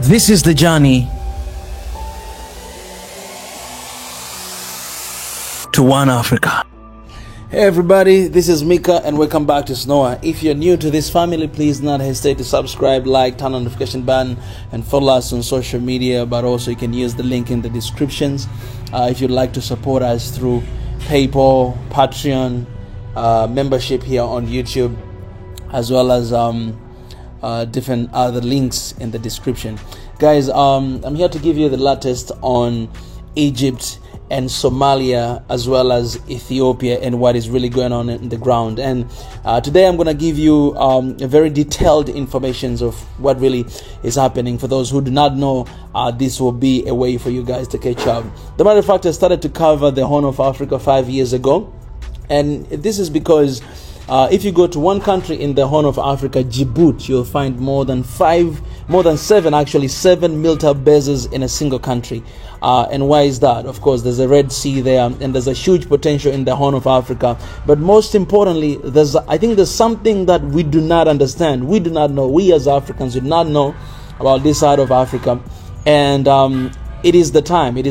This is the journey to one Africa. Hey everybody, this is Mika and welcome back to SNOA. If you're new to this family, please not hesitate to subscribe, like, turn on the notification button and follow us on social media, but also you can use the link in the descriptions if you'd like to support us through PayPal, Patreon, membership here on YouTube, as well as different other links in the description. Guys, I'm here to give you the latest on Egypt and Somalia, as well as Ethiopia, and what is really going on in the ground. And today I'm going to give you a very detailed information of what really is happening. For those who do not know, this will be a way for you guys to catch up. The matter of fact, I started to cover the Horn of Africa 5 years ago, and this is because if you go to one country in the Horn of Africa, Djibouti, you'll find more than seven military bases in a single country. And why is that? Of course, there's a Red Sea there, and there's a huge potential in the Horn of Africa. But most importantly, I think there's something that we do not understand. We do not know. We as Africans do not know about this side of Africa. And it is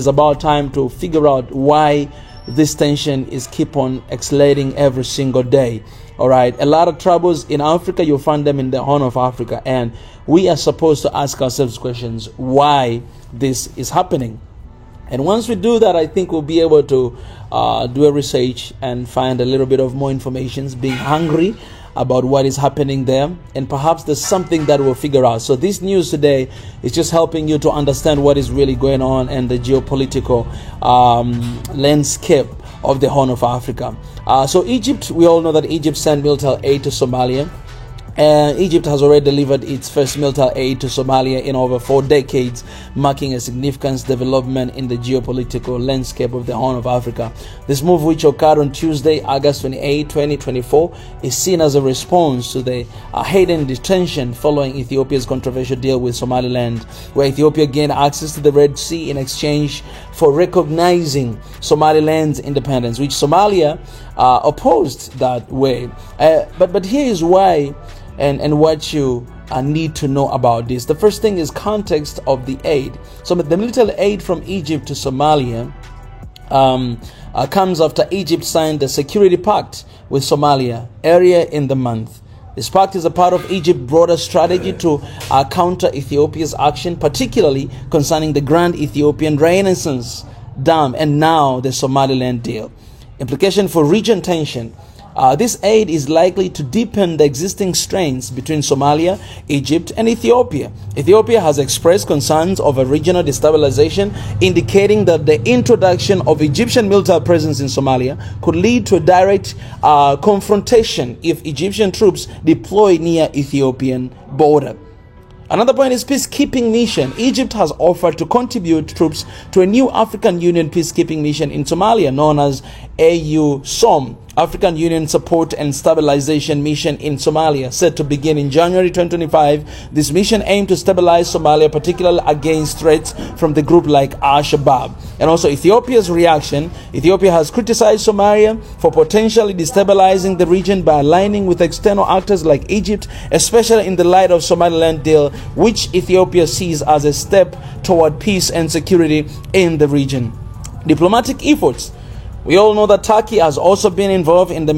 about time to figure out why this tension is keep on escalating every single day. All right, a lot of troubles in Africa, you'll find them in the Horn of Africa, and we are supposed to ask ourselves questions why this is happening. And once we do that, I think we'll be able to do a research and find a little bit of more information, being hungry about what is happening there, and perhaps there's something that we'll figure out. So this news today is just helping you to understand what is really going on and the geopolitical landscape of the Horn of Africa. So Egypt, we all know that Egypt sent military aid to Somalia. Egypt has already delivered its first military aid to Somalia in over 4 decades, marking a significant development in the geopolitical landscape of the Horn of Africa. This move, which occurred on Tuesday, August 28, 2024, is seen as a response to the hidden detention following Ethiopia's controversial deal with Somaliland, where Ethiopia gained access to the Red Sea in exchange for recognizing Somaliland's independence, which Somalia opposed that way. But here is why and what you need to know about this. The first thing is context of the aid. So the military aid from Egypt to Somalia comes after Egypt signed the security pact with Somalia earlier in the month. This pact is a part of Egypt's broader strategy to counter Ethiopia's action, particularly concerning the Grand Ethiopian Renaissance Dam and now the Somaliland deal. Implication for region tension. This aid is likely to deepen the existing strains between Somalia, Egypt, and Ethiopia. Ethiopia has expressed concerns over regional destabilization, indicating that the introduction of Egyptian military presence in Somalia could lead to a direct confrontation if Egyptian troops deploy near Ethiopian border. Another point is peacekeeping mission. Egypt has offered to contribute troops to a new African Union peacekeeping mission in Somalia known as AUSOM, African Union Support and Stabilization Mission in Somalia, set to begin in January 2025. This mission aimed to stabilize Somalia, particularly against threats from the group like Al-Shabaab. And also Ethiopia's reaction. Ethiopia has criticized Somalia for potentially destabilizing the region by aligning with external actors like Egypt, especially in the light of Somaliland deal, which Ethiopia sees as a step toward peace and security in the region. Diplomatic efforts. We all know that Turkey has also been involved in the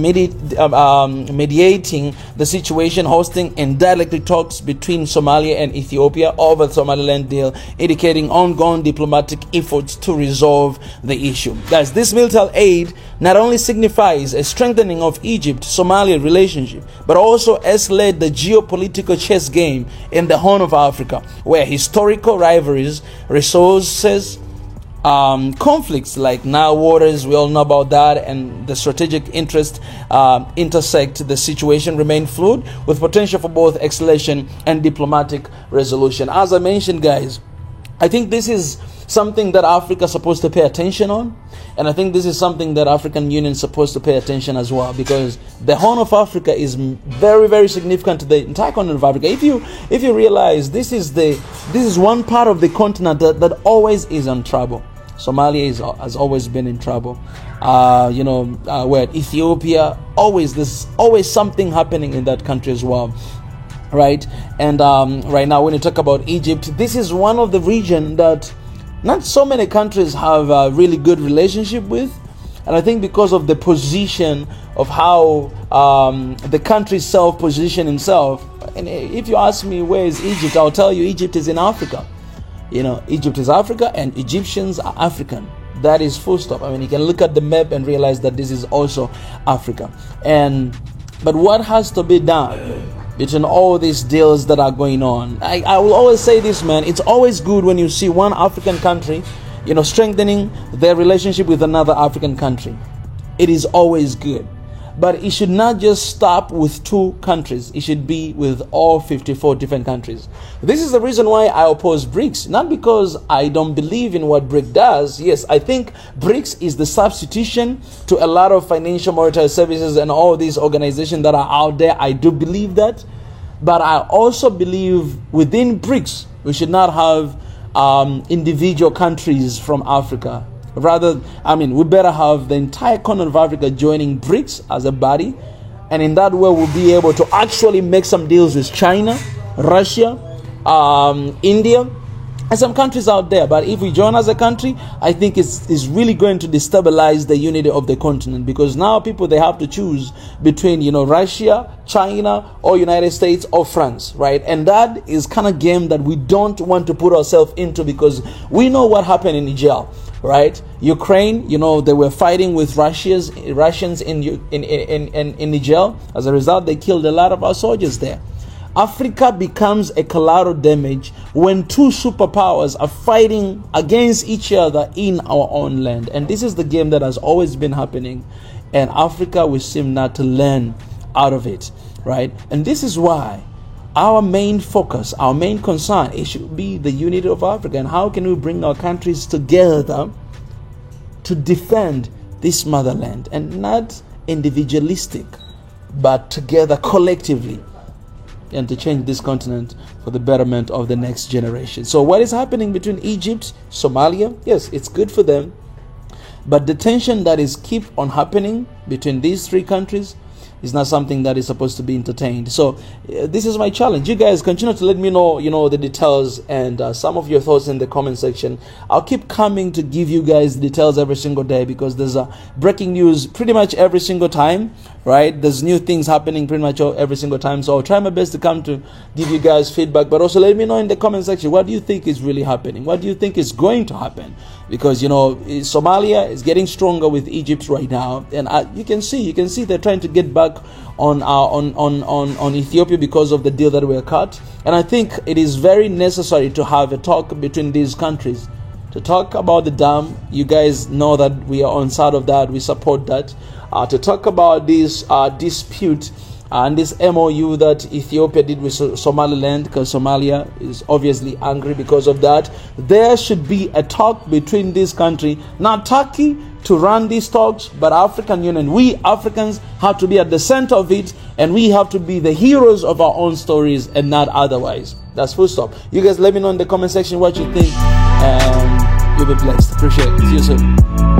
mediating the situation, hosting indirectly talks between Somalia and Ethiopia over the Somaliland deal, indicating ongoing diplomatic efforts to resolve the issue. Guys, this military aid not only signifies a strengthening of Egypt-Somalia relationship, but also escalate the geopolitical chess game in the Horn of Africa, where historical rivalries, resources, conflicts like Nile waters, we all know about that, and the strategic interest intersect. The situation remain fluid with potential for both escalation and diplomatic resolution. As I mentioned, guys, I think this is something that Africa is supposed to pay attention on, and I think this is something that African Union is supposed to pay attention as well, because the Horn of Africa is very, very significant to the entire continent of Africa. If you realize this is one part of the continent that always is in trouble. Somalia has always been in trouble. Where Ethiopia, there's always something happening in that country as well. right? And right now, when you talk about Egypt, this is one of the region that not so many countries have a really good relationship with. And I think because of the position of how the country self-position itself, and if you ask me where is Egypt, I'll tell you Egypt is in Africa. You know, Egypt is Africa and Egyptians are African. That is full stop. I mean, you can look at the map and realize that this is also Africa. But what has to be done between all these deals that are going on? I will always say this, man. It's always good when you see one African country, you know, strengthening their relationship with another African country. It is always good. But it should not just stop with 2 countries. It should be with all 54 different countries. This is the reason why I oppose BRICS. Not because I don't believe in what BRICS does. Yes, I think BRICS is the substitution to a lot of financial monetary services and all these organizations that are out there. I do believe that. But I also believe within BRICS, we should not have individual countries from Africa. Rather, I mean, we better have the entire continent of Africa joining BRICS as a body. And in that way, we'll be able to actually make some deals with China, Russia, India, and some countries out there. But if we join as a country, I think it's really going to destabilize the unity of the continent, because now people, they have to choose between, you know, Russia, China, or United States, or France, right? And that is kind of game that we don't want to put ourselves into, because we know what happened in Niger, right? Ukraine, you know, they were fighting with Russians in Niger. As a result, they killed a lot of our soldiers there. Africa becomes a collateral damage when 2 superpowers are fighting against each other in our own land. And this is the game that has always been happening. And Africa, we seem not to learn out of it, right? And this is why our main focus, our main concern, it should be the unity of Africa. And how can we bring our countries together to defend this motherland? And not individualistic, but together collectively, and to change this continent for the betterment of the next generation. So what is happening between Egypt, Somalia? Yes, it's good for them. But the tension that is keep on happening between these 3 countries is not something that is supposed to be entertained. So this is my challenge. You guys continue to let me know, you know, the details and some of your thoughts in the comment section. I'll keep coming to give you guys details every single day, because there's breaking news pretty much every single time, right? There's new things happening pretty much every single time. So I'll try my best to come to give you guys feedback, but also let me know in the comment section, what do you think is really happening? What do you think is going to happen? Because, you know, Somalia is getting stronger with Egypt right now, and you can see they're trying to get back on Ethiopia because of the deal that were cut. And I think it is very necessary to have a talk between these countries to talk about the dam. You guys know that we are on side of that. We support that. To talk about this dispute and this MOU that Ethiopia did with Somaliland, because Somalia is obviously angry because of that. There should be a talk between this country, not Turkey to run these talks, but African Union. We Africans have to be at the center of it, and we have to be the heroes of our own stories and not otherwise. That's full stop. You guys let me know in the comment section what you think, and you'll be blessed. Appreciate it. See you soon.